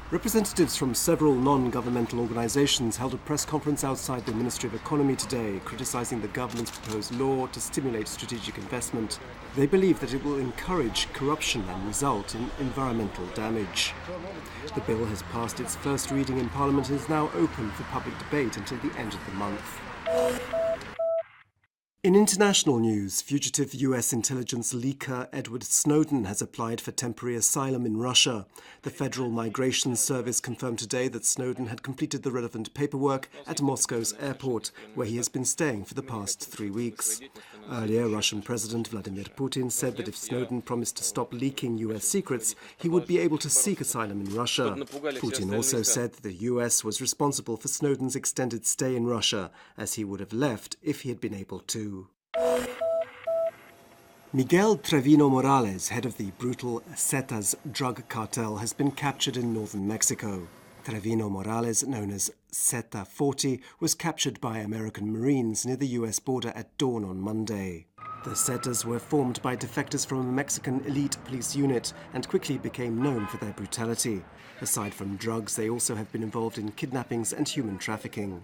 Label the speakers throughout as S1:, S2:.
S1: Representatives from several non-governmental organisations held a press conference outside the Ministry of Economy today, criticising the government's proposed law to stimulate strategic investment. They believe that it will encourage corruption and result in environmental damage. The bill has passed its first reading in Parliament and is now open for public debate until the end of the month. In international news, fugitive US intelligence leaker Edward Snowden has applied for temporary asylum in Russia. The Federal Migration Service confirmed today that Snowden had completed the relevant paperwork at Moscow's airport, where he has been staying for the past 3 weeks. Earlier, Russian President Vladimir Putin said that if Snowden promised to stop leaking US secrets, he would be able to seek asylum in Russia. Putin also said that the US was responsible for Snowden's extended stay in Russia, as he would have left if he had been able to. Miguel Trevino Morales, head of the brutal Zetas drug cartel, has been captured in northern Mexico. Trevino Morales, known as HRT4, was captured by American Marines near the US border at dawn on Monday. The Zetas were formed by defectors from a Mexican elite police unit and quickly became known for their brutality. Aside from drugs, they also have been involved in kidnappings and human trafficking.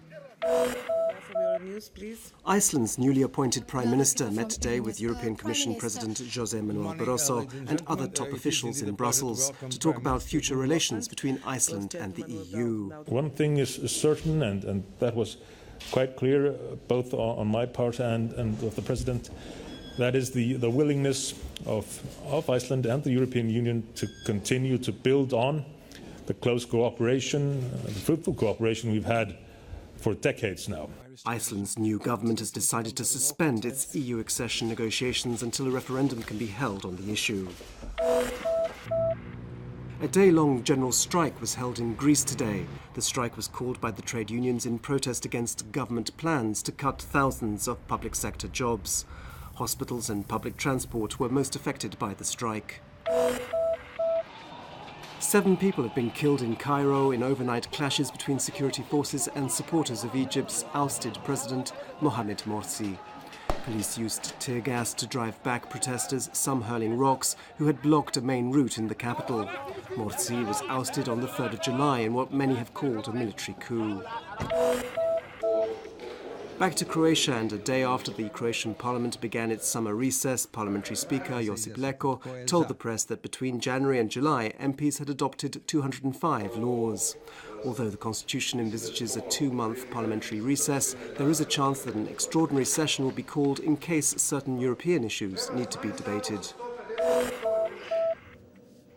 S2: News, please.
S1: Iceland's newly appointed Prime Minister met today with European Commission President José Manuel Barroso and other top officials in Brussels to talk about future relations between Iceland and the EU.
S3: One thing is certain, and that was quite clear both on my part and of the President, that is the willingness of Iceland and the European Union to continue to build on the close cooperation, the fruitful cooperation we've had for decades now.
S1: Iceland's new government has decided to suspend its EU accession negotiations until a referendum can be held on the issue. A day-long general strike was held in Greece today. The strike was called by the trade unions in protest against government plans to cut thousands of public sector jobs. Hospitals and public transport were most affected by the strike. 7 people have been killed in Cairo in overnight clashes between security forces and supporters of Egypt's ousted president Mohamed Morsi. Police used tear gas to drive back protesters, some hurling rocks, who had blocked a main route in the capital. Morsi was ousted on the 3rd of July in what many have called a military coup. Back to Croatia, and a day after the Croatian parliament began its summer recess, parliamentary speaker Josip Leko told the press that between January and July, MPs had adopted 205 laws. Although the constitution envisages a 2-month parliamentary recess, there is a chance that an extraordinary session will be called in case certain European issues need to be debated.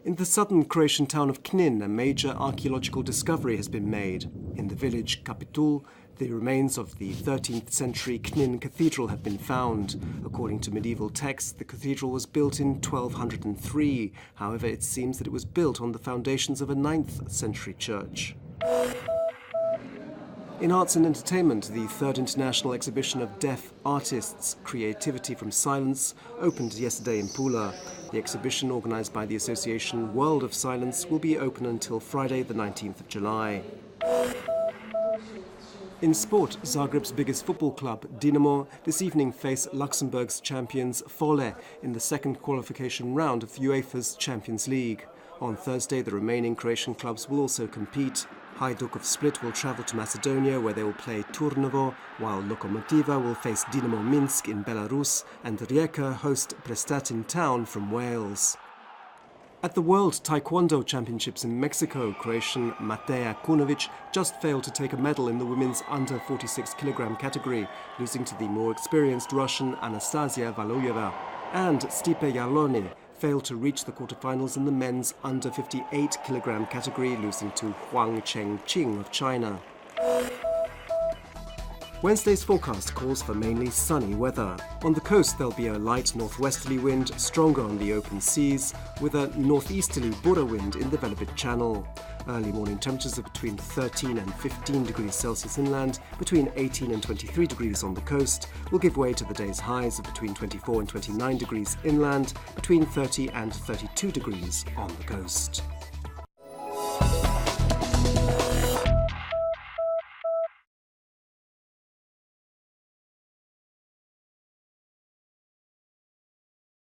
S1: In the southern Croatian town of Knin, a major archaeological discovery has been made. In the village Kapitul, the remains of the 13th century Knin cathedral have been found. According to medieval texts, the cathedral was built in 1203. However, it seems that it was built on the foundations of a 9th century church. In arts and entertainment, the 3rd International Exhibition of Deaf Artists, Creativity from Silence, opened yesterday in Pula. The exhibition, organised by the association World of Silence, will be open until Friday, the 19th of July. In sport, Zagreb's biggest football club, Dinamo, this evening face Luxembourg's champions Fole in the second qualification round of UEFA's Champions League. On Thursday, the remaining Croatian clubs will also compete. Hajduk of Split will travel to Macedonia, where they will play Turnovo, while Lokomotiva will face Dinamo Minsk in Belarus and Rijeka host Prestatyn Town from Wales. At the World Taekwondo Championships in Mexico, Croatian Mateja Kunovic just failed to take a medal in the women's under 46 kilogram category, losing to the more experienced Russian Anastasia Valoyeva. And Stipe Yarloni failed to reach the quarterfinals in the men's under 58 kilogram category, losing to Huang Chengqing of China. Wednesday's forecast calls for mainly sunny weather. On the coast, there'll be a light northwesterly wind, stronger on the open seas, with a northeasterly Bura wind in the Velebit Channel. Early morning temperatures are between 13 and 15 degrees Celsius inland, between 18 and 23 degrees on the coast, will give way to the day's highs of between 24 and 29 degrees inland, between 30 and 32 degrees on the coast.